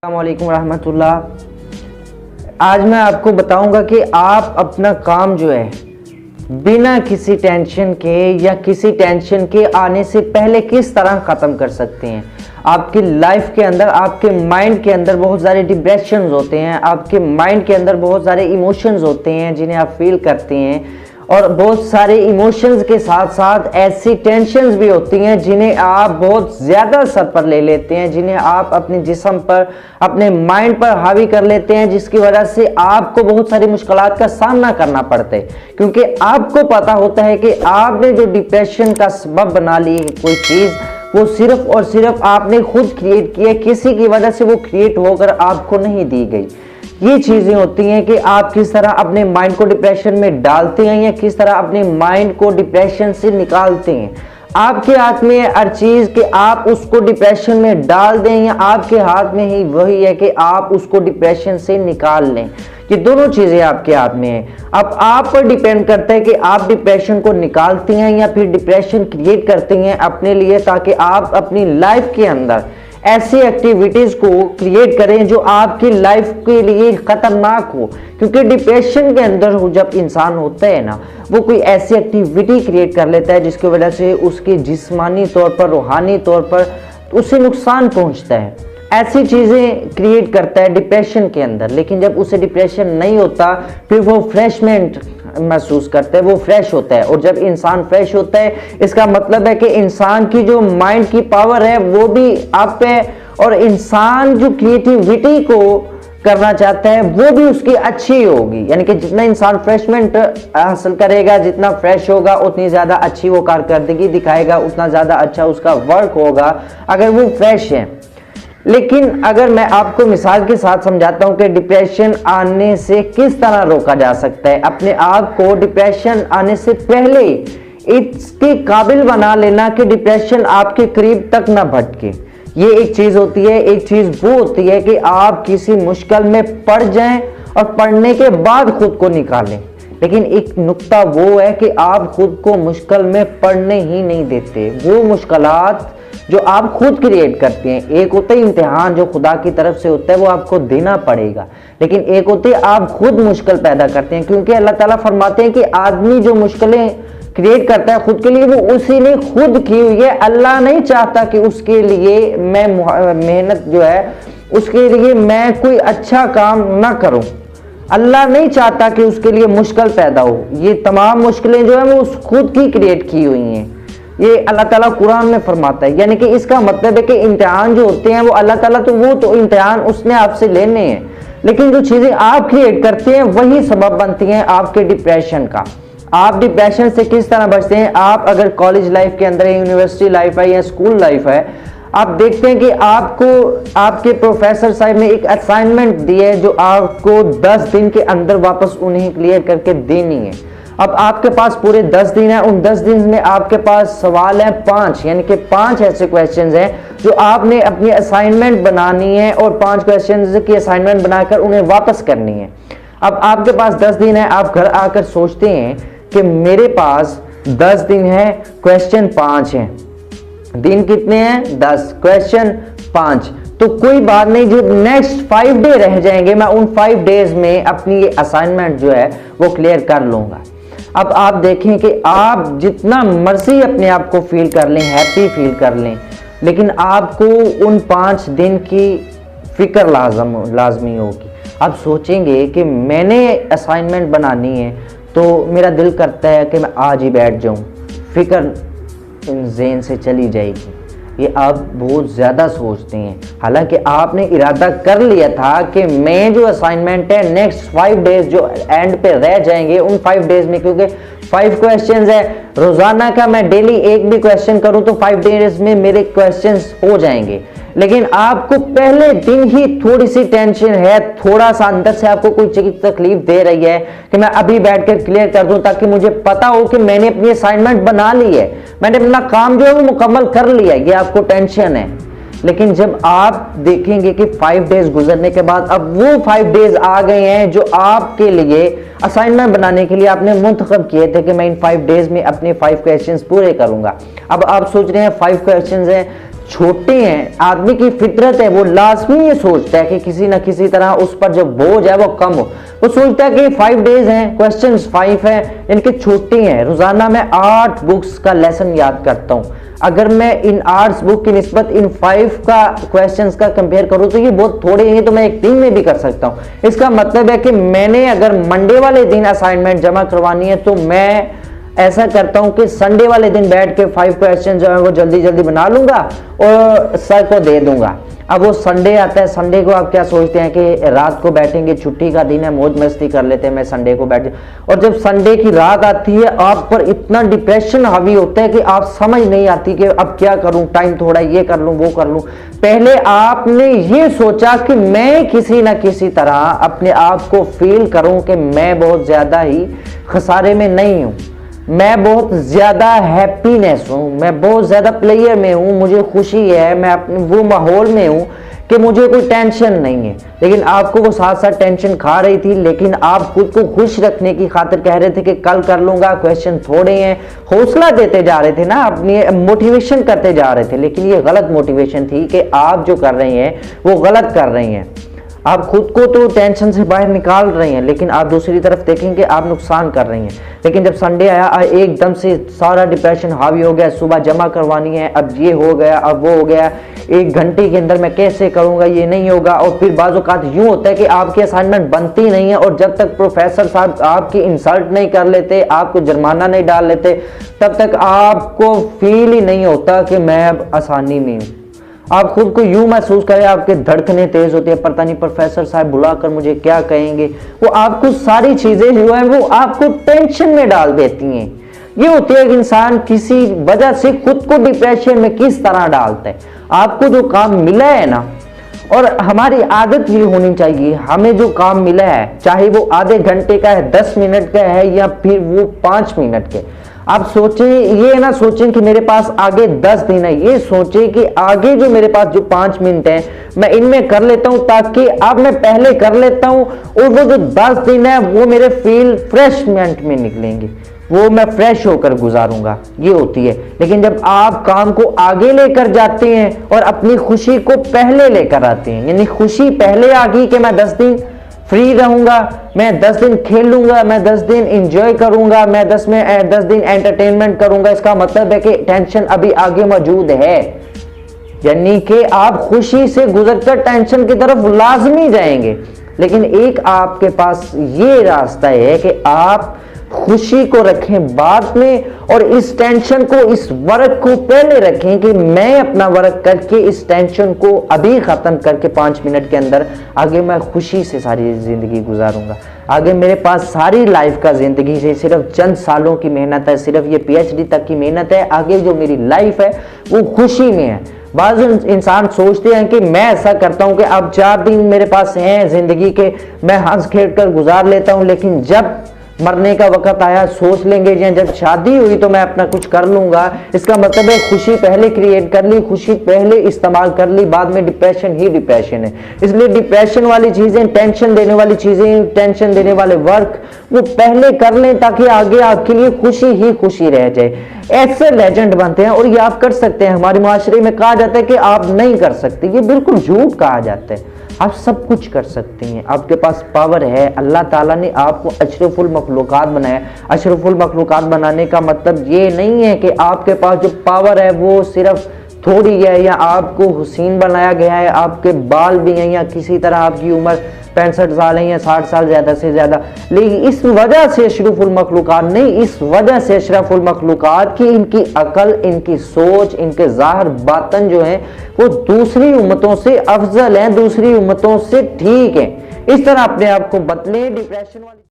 अस्सलामुअलैकुम रहमतुल्लाह। आज मैं आपको बताऊंगा कि आप अपना काम जो है बिना किसी टेंशन के या किसी टेंशन के आने से पहले किस तरह ख़त्म कर सकते हैं। आपकी लाइफ के अंदर, आपके माइंड के अंदर बहुत सारे डिप्रेशंस होते हैं, आपके माइंड के अंदर बहुत सारे इमोशंस होते हैं जिन्हें आप फील करते हैं, और बहुत सारे इमोशंस के साथ साथ ऐसी टेंशन्स भी होती हैं जिन्हें आप बहुत ज़्यादा सर पर ले लेते हैं, जिन्हें आप अपने जिस्म पर, अपने माइंड पर हावी कर लेते हैं, जिसकी वजह से आपको बहुत सारी मुश्किलात का सामना करना पड़ता है। क्योंकि आपको पता होता है कि आपने जो डिप्रेशन का सबब बना ली है कोई चीज़, वो सिर्फ और सिर्फ आपने खुद क्रिएट किया, किसी की वजह से वो क्रिएट होकर आपको नहीं दी गई। ये चीजें होती हैं कि आप किस तरह अपने माइंड को डिप्रेशन में डालते हैं या किस तरह अपने माइंड को डिप्रेशन से निकालते हैं। आपके हाथ में है हर चीज कि आप उसको डिप्रेशन में डाल दें, या आपके हाथ में ही वही है कि आप उसको डिप्रेशन से निकाल लें। ये दोनों चीजें आपके हाथ में है। अब आप पर डिपेंड करता है कि आप डिप्रेशन को निकालते हैं या फिर डिप्रेशन क्रिएट करते हैं अपने लिए, ताकि आप अपनी लाइफ के अंदर ऐसी एक्टिविटीज को क्रिएट करें जो आपकी लाइफ के लिए खतरनाक हो। क्योंकि डिप्रेशन के अंदर जब इंसान होता है ना, वो कोई ऐसी एक्टिविटी क्रिएट कर लेता है जिसकी वजह से उसके जिस्मानी तौर पर, रूहानी तौर पर उसे नुकसान पहुंचता है। ऐसी चीजें क्रिएट करता है डिप्रेशन के अंदर। लेकिन जब उसे डिप्रेशन नहीं होता, फिर वो फ्रेशमेंट महसूस करता है, वो फ्रेश होता है। और जब इंसान फ्रेश होता है, इसका मतलब है कि इंसान की जो माइंड की पावर है वो भी अप है, और इंसान जो क्रिएटिविटी को करना चाहता है वो भी उसकी अच्छी होगी। यानी कि जितना इंसान फ्रेशमेंट हासिल करेगा, जितना फ्रेश होगा, उतनी ज़्यादा अच्छी वो कारकर्दगी दिखाएगा, उतना ज़्यादा अच्छा उसका वर्क होगा अगर वो फ्रेश है। लेकिन अगर मैं आपको मिसाल के साथ समझाता हूं कि डिप्रेशन आने से किस तरह रोका जा सकता है, अपने आप को डिप्रेशन आने से पहले इसके काबिल बना लेना कि डिप्रेशन आपके करीब तक ना भटके। ये एक चीज होती है। एक चीज वो होती है कि आप किसी मुश्किल में पड़ जाएं और पड़ने के बाद खुद को निकालें। लेकिन एक नुक्ता वो है कि आप खुद को मुश्किल में पड़ने ही नहीं देते। वो मुश्किलात जो आप खुद क्रिएट करते हैं, एक होता है इम्तिहान जो खुदा की तरफ से होता है, वो आपको देना पड़ेगा। लेकिन एक होती है आप खुद मुश्किल पैदा करते हैं। क्योंकि अल्लाह ताला फरमाते हैं कि आदमी जो मुश्किलें क्रिएट करता है खुद के लिए, वो उसी ने खुद की हुई है। अल्लाह नहीं चाहता कि उसके लिए मैं मेहनत जो है, उसके लिए मैं कोई अच्छा काम ना करूं। अल्लाह नहीं चाहता कि उसके लिए मुश्किल पैदा हो। ये तमाम मुश्किलें जो है वो उस खुद की क्रिएट की हुई हैं। ये अल्लाह ताला कुरान में फरमाता है। यानी कि इसका मतलब है कि इम्तिहान जो होते हैं वो अल्लाह ताला तो इम्तिहान उसने आपसे लेने हैं। लेकिन जो चीज़ें आप क्रिएट करते हैं वही सबब बनती हैं आपके डिप्रेशन का। आप डिप्रेशन से किस तरह बचते हैं? आप अगर कॉलेज लाइफ के अंदर है, यूनिवर्सिटी लाइफ है या स्कूल लाइफ है, आप देखते हैं कि आपको आपके प्रोफेसर साहब ने एक असाइनमेंट दी है जो आपको 10 दिन के अंदर वापस उन्हें क्लियर करके देनी है। अब आपके पास पूरे 10 दिन है। उन 10 दिन में आपके पास सवाल है 5, यानी कि 5 ऐसे क्वेश्चंस हैं जो आपने अपनी असाइनमेंट बनानी है, और 5 क्वेश्चंस की असाइनमेंट बनाकर उन्हें वापस करनी है। अब आपके पास 10 दिन है। आप घर आकर सोचते हैं कि मेरे पास 10 दिन है, क्वेश्चन 5 हैं। दिन कितने हैं? 10, क्वेश्चन 5। तो कोई बात नहीं, जो नेक्स्ट 5 डे रह जाएंगे, मैं उन 5 डेज में अपनी ये असाइनमेंट जो है वो क्लियर कर लूंगा। अब आप देखें कि आप जितना मर्जी अपने आप को फील कर लें, हैप्पी फील कर लें, लेकिन आपको उन 5 दिन की फिक्र लाजमी होगी। आप सोचेंगे कि मैंने असाइनमेंट बनानी है, तो मेरा दिल करता है कि मैं आज ही बैठ जाऊं, फिक्र ज़हन से चली जाएगी। ये आप बहुत ज़्यादा सोचते हैं। हालांकि आपने इरादा कर लिया था कि मैं जो असाइनमेंट है नेक्स्ट 5 डेज जो एंड पे रह जाएंगे, उन 5 डेज में, क्योंकि 5 क्वेश्चंस है रोज़ाना का, मैं डेली एक भी क्वेश्चन करूं तो 5 डेज में मेरे क्वेश्चंस हो जाएंगे। लेकिन आपको पहले दिन ही थोड़ी सी टेंशन है, थोड़ा सा अंदर से आपको कोई चीज तकलीफ दे रही है कि मैं अभी बैठकर क्लियर कर दूं, ताकि मुझे पता हो कि मैंने अपनी असाइनमेंट बना ली है, मैंने अपना काम जो है वो मुकम्मल कर लिया। ये आपको टेंशन है। लेकिन जब आप देखेंगे कि 5 डेज गुजरने के बाद अब वो 5 डेज आ गए हैं जो आपके लिए असाइनमेंट बनाने के लिए आपने मुंतखब किए थे कि मैं इन 5 डेज में अपने 5 क्वेश्चंस पूरे करूंगा। अब आप सोच रहे हैं 5 क्वेश्चंस हैं, छोटे हैं, आदमी की फितरत है, वो लाजमी ये सोचता है कि किसी ना किसी तरह उस पर जो बोझ है वो कम हो। वो सोचता है कि 5 डेज हैं, क्वेश्चंस 5 हैं, इनके छोटे हैं। रोजाना मैं 8 बुक्स का लेसन याद करता हूँ। अगर मैं इन 8 बुक की निस्बत इन 5 का क्वेश्चंस का कंपेयर करूँ तो ये बहुत थोड़े हैं, तो मैं एक दिन में भी कर सकता हूँ। इसका मतलब है कि मैंने अगर मंडे वाले दिन असाइनमेंट जमा करवानी है तो मैं ऐसा करता हूं कि संडे वाले दिन बैठ के 5 क्वेश्चन जो है वो जल्दी जल्दी बना लूंगा और सर को दे दूंगा। अब वो संडे आता है, संडे को आप क्या सोचते हैं कि रात को बैठेंगे, छुट्टी का दिन है, मौज मस्ती कर लेते हैं, मैं संडे को बैठ। और जब संडे की रात आती है आप पर इतना डिप्रेशन हावी होता है कि आप समझ नहीं आती कि अब क्या करूं, टाइम थोड़ा ये कर लूं वो कर लूं। पहले आपने ये सोचा कि मैं किसी ना किसी तरह अपने आप को फील करूं कि मैं बहुत ज्यादा ही खसारे में नहीं हूं, मैं बहुत ज्यादा हैप्पीनेस हूं, मैं बहुत ज्यादा प्लेयर में हूं, मुझे खुशी है, मैं अपने वो माहौल में हूं कि मुझे कोई टेंशन नहीं है। लेकिन आपको वो साथ साथ टेंशन खा रही थी, लेकिन आप खुद को खुश रखने की खातिर कह रहे थे कि कल कर लूंगा, क्वेश्चन थोड़े हैं, हौसला देते जा रहे थे ना, अपनी मोटिवेशन करते जा रहे थे। लेकिन ये गलत मोटिवेशन थी कि आप जो कर रही हैं वो गलत कर रही हैं। आप खुद को तो टेंशन से बाहर निकाल रही हैं, लेकिन आप दूसरी तरफ देखेंगे आप नुकसान कर रही हैं। लेकिन जब संडे आया एकदम से सारा डिप्रेशन हावी हो गया, सुबह जमा करवानी है, अब ये हो गया, अब वो हो गया, 1 घंटे के अंदर मैं कैसे करूंगा, ये नहीं होगा। और फिर बाज़ औक़ात यूं होता है कि आपकी असाइनमेंट बनती नहीं है और जब तक प्रोफेसर साहब आपकी इंसल्ट नहीं कर लेते, आपको जुर्माना नहीं डाल लेते, तब तक आपको फील ही नहीं होता कि मैं अब आसानी में हूँ। आप खुद को यूं महसूस करें, आपके धड़कनें तेज होती है, पता नहीं प्रोफेसर साहब बुलाकर मुझे क्या कहेंगे। वो आपको सारी चीजें जो है वो आपको टेंशन में डाल देती हैं। ये होती है कि इंसान किसी वजह से खुद को डिप्रेशन में किस तरह डालता है। आपको जो काम मिला है ना, और हमारी आदत ये होनी चाहिए, हमें जो काम मिला है चाहे वो आधे घंटे का है, 10 मिनट का है या फिर वो 5 मिनट के, आप सोचें, ये ना सोचें कि मेरे पास आगे 10 दिन है, ये सोचें कि आगे जो मेरे पास जो 5 मिनट है मैं इनमें कर लेता हूं, ताकि अब मैं पहले कर लेता हूं और वो जो 10 दिन है वो मेरे फील फ्रेशमेंट में निकलेंगे, वो मैं फ्रेश होकर गुजारूंगा। ये होती है। लेकिन जब आप काम को आगे लेकर जाते हैं और अपनी खुशी को पहले लेकर आते हैं, यानी खुशी पहले आ गई कि मैं 10 दिन फ्री रहूंगा, मैं 10 दिन खेल लूंगा, मैं 10 दिन एंजॉय करूंगा, मैं 10 दिन एंटरटेनमेंट करूंगा, इसका मतलब है कि टेंशन अभी आगे मौजूद है। यानी कि आप खुशी से गुजरकर टेंशन की तरफ लाजमी जाएंगे। लेकिन एक आपके पास ये रास्ता है कि आप खुशी को रखें बाद में और इस टेंशन को, इस वर्क को पहले रखें कि मैं अपना वर्क करके इस टेंशन को अभी खत्म करके 5 मिनट के अंदर आगे मैं खुशी से सारी जिंदगी गुजारूंगा। आगे मेरे पास सारी लाइफ का जिंदगी से सिर्फ चंद सालों की मेहनत है, सिर्फ ये PhD तक की मेहनत है, आगे जो मेरी लाइफ है वो खुशी में है। बाज़ इंसान सोचते हैं कि मैं ऐसा करता हूं कि अब 4 दिन मेरे पास हैं जिंदगी के, मैं हंस खेल कर गुजार लेता हूं, लेकिन जब मरने का वक्त आया सोच लेंगे जब शादी हुई तो मैं अपना कुछ कर लूंगा। इसका मतलब है खुशी पहले क्रिएट कर ली, खुशी पहले इस्तेमाल कर ली, बाद में डिप्रेशन ही डिप्रेशन है। इसलिए डिप्रेशन वाली चीजें, टेंशन देने वाली चीजें, टेंशन देने वाले वर्क वो पहले कर लें ताकि आगे आपके लिए खुशी ही खुशी रह जाए। ऐसे लेजेंड बनते हैं और ये आप कर सकते हैं। हमारे माशरे में कहा जाता है कि आप नहीं कर सकते, ये बिल्कुल झूठ कहा जाता है। आप सब कुछ कर सकते हैं, आपके पास पावर है। अल्लाह ताला ने आपको अशरफुल मखलूकात बनाया। अशरफुल मखलूकात बनाने का मतलब ये नहीं है कि आपके पास जो पावर है वो सिर्फ थोड़ी है या आपको हुसैन बनाया गया है, आपके बाल भी हैं या किसी तरह आपकी उम्र 65 साल है या 60 साल ज़्यादा से ज़्यादा। लेकिन इस वजह से अशरफुल मखलूकात नहीं, इस वजह से अशरफुल मखलूकात की इनकी अकल, इनकी सोच, इनके ज़ाहिर बातन जो है वो दूसरी उम्मतों से अफजल हैं, दूसरी उम्मतों से ठीक है। इस तरह अपने आप को बदलें। डिप्रेशन वाली